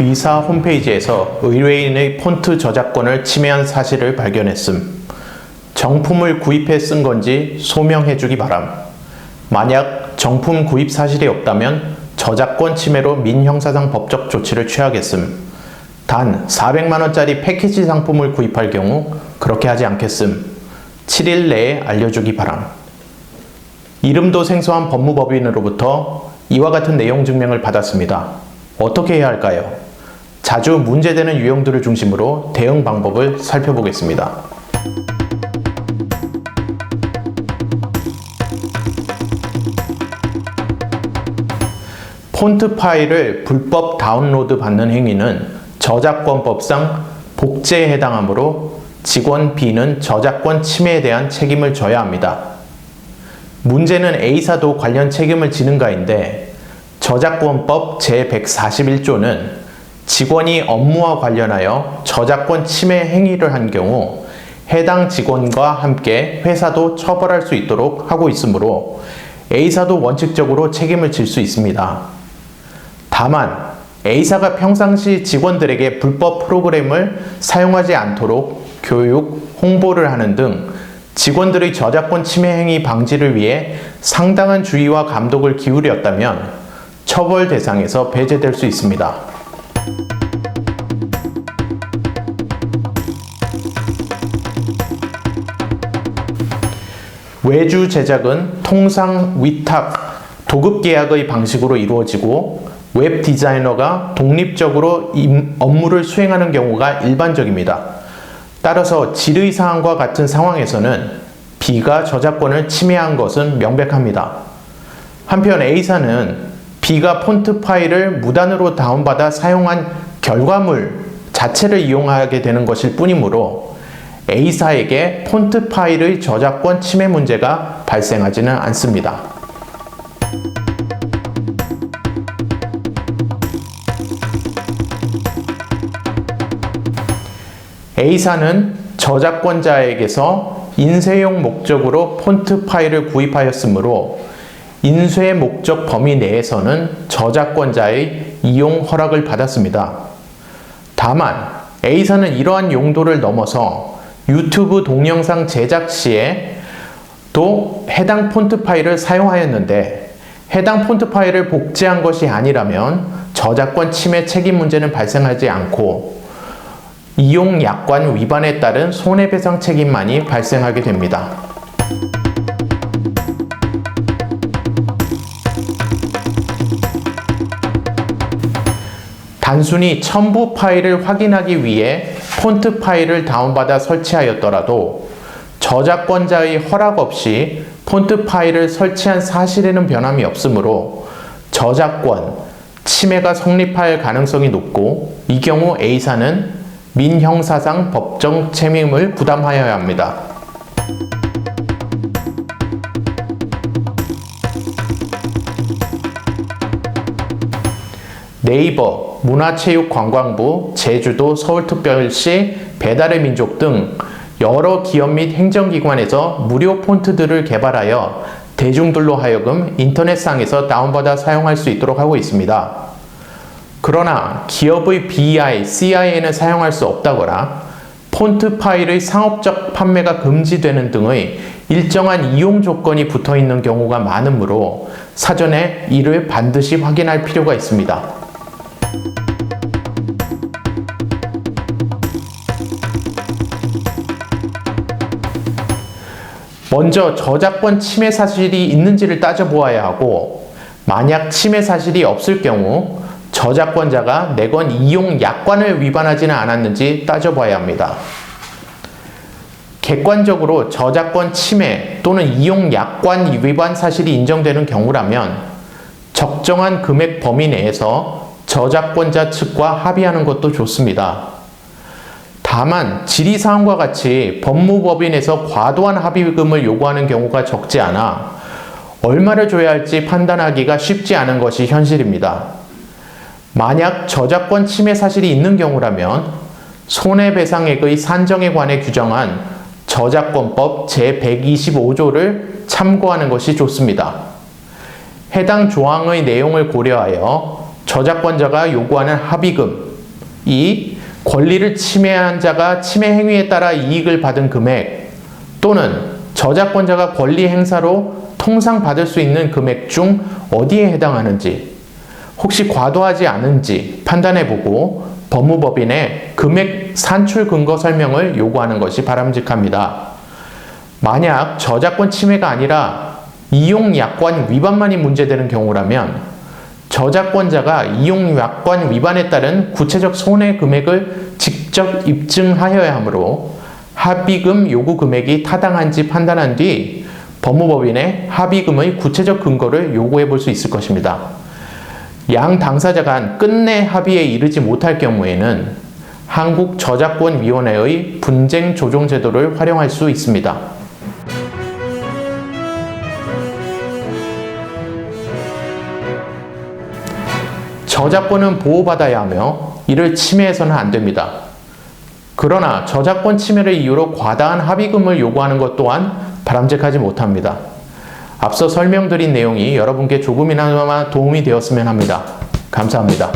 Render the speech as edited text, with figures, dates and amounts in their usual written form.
B사 홈페이지에서 의뢰인의 폰트 저작권을 침해한 사실을 발견했음. 정품을 구입해 쓴 건지 소명해주기 바람. 만약 정품 구입 사실이 없다면 저작권 침해로 민형사상 법적 조치를 취하겠음. 단 400만원짜리 패키지 상품을 구입할 경우 그렇게 하지 않겠음. 7일 내에 알려주기 바람. 이름도 생소한 법무법인으로부터 이와 같은 내용 증명을 받았습니다. 어떻게 해야 할까요? 자주 문제되는 유형들을 중심으로 대응 방법을 살펴보겠습니다. 폰트 파일을 불법 다운로드 받는 행위는 저작권법상 복제에 해당하므로 직원 B는 저작권 침해에 대한 책임을 져야 합니다. 문제는 A사도 관련 책임을 지는가인데 저작권법 제141조는 직원이 업무와 관련하여 저작권 침해 행위를 한 경우 해당 직원과 함께 회사도 처벌할 수 있도록 하고 있으므로 A사도 원칙적으로 책임을 질 수 있습니다. 다만 A사가 평상시 직원들에게 불법 프로그램을 사용하지 않도록 교육, 홍보를 하는 등 직원들의 저작권 침해 행위 방지를 위해 상당한 주의와 감독을 기울였다면 처벌 대상에서 배제될 수 있습니다. 외주 제작은 통상 위탁, 도급 계약의 방식으로 이루어지고 웹 디자이너가 독립적으로 업무를 수행하는 경우가 일반적입니다. 따라서 질의사항과 같은 상황에서는 B가 저작권을 침해한 것은 명백합니다. 한편 A사는 B가 폰트 파일을 무단으로 다운받아 사용한 결과물 자체를 이용하게 되는 것일 뿐이므로 A사에게 폰트 파일의 저작권 침해 문제가 발생하지는 않습니다. A사는 저작권자에게서 인쇄용 목적으로 폰트 파일을 구입하였으므로 인쇄 목적 범위 내에서는 저작권자의 이용 허락을 받았습니다. 다만 A사는 이러한 용도를 넘어서 유튜브 동영상 제작 시에 또 해당 폰트 파일을 사용하였는데 해당 폰트 파일을 복제한 것이 아니라면 저작권 침해 책임 문제는 발생하지 않고 이용 약관 위반에 따른 손해배상 책임만이 발생하게 됩니다. 단순히 첨부 파일을 확인하기 위해 폰트 파일을 다운받아 설치하였더라도 저작권자의 허락 없이 폰트 파일을 설치한 사실에는 변함이 없으므로 저작권 침해가 성립할 가능성이 높고 이 경우 A사는 민형사상 법정 책임을 부담하여야 합니다. 네이버, 문화체육관광부, 제주도, 서울특별시, 배달의 민족 등 여러 기업 및 행정기관에서 무료 폰트들을 개발하여 대중들로 하여금 인터넷상에서 다운받아 사용할 수 있도록 하고 있습니다. 그러나 기업의 BI, CI에는 사용할 수 없다거나 폰트 파일의 상업적 판매가 금지되는 등의 일정한 이용 조건이 붙어 있는 경우가 많으므로 사전에 이를 반드시 확인할 필요가 있습니다. 먼저 저작권 침해 사실이 있는지를 따져보아야 하고 만약 침해 사실이 없을 경우 저작권자가 내건 이용 약관을 위반하지는 않았는지 따져봐야 합니다. 객관적으로 저작권 침해 또는 이용 약관 위반 사실이 인정되는 경우라면 적정한 금액 범위 내에서 저작권자 측과 합의하는 것도 좋습니다. 다만 질의사항과 같이 법무법인에서 과도한 합의금을 요구하는 경우가 적지 않아 얼마를 줘야 할지 판단하기가 쉽지 않은 것이 현실입니다. 만약 저작권 침해 사실이 있는 경우라면 손해배상액의 산정에 관해 규정한 저작권법 제125조를 참고하는 것이 좋습니다. 해당 조항의 내용을 고려하여 저작권자가 요구하는 합의금 2. 권리를 침해한 자가 침해 행위에 따라 이익을 받은 금액 또는 저작권자가 권리 행사로 통상 받을 수 있는 금액 중 어디에 해당하는지 혹시 과도하지 않은지 판단해보고 법무법인에 금액 산출 근거 설명을 요구하는 것이 바람직합니다. 만약 저작권 침해가 아니라 이용약관 위반만이 문제되는 경우라면 저작권자가 이용약관 위반에 따른 구체적 손해 금액을 직접 입증하여야 하므로 합의금 요구 금액이 타당한지 판단한 뒤 법무법인에 합의금의 구체적 근거를 요구해 볼 수 있을 것입니다. 양 당사자 간 끝내 합의에 이르지 못할 경우에는 한국저작권위원회의 분쟁 조정 제도를 활용할 수 있습니다. 저작권은 보호받아야 하며 이를 침해해서는 안 됩니다. 그러나 저작권 침해를 이유로 과다한 합의금을 요구하는 것 또한 바람직하지 못합니다. 앞서 설명드린 내용이 여러분께 조금이나마 도움이 되었으면 합니다. 감사합니다.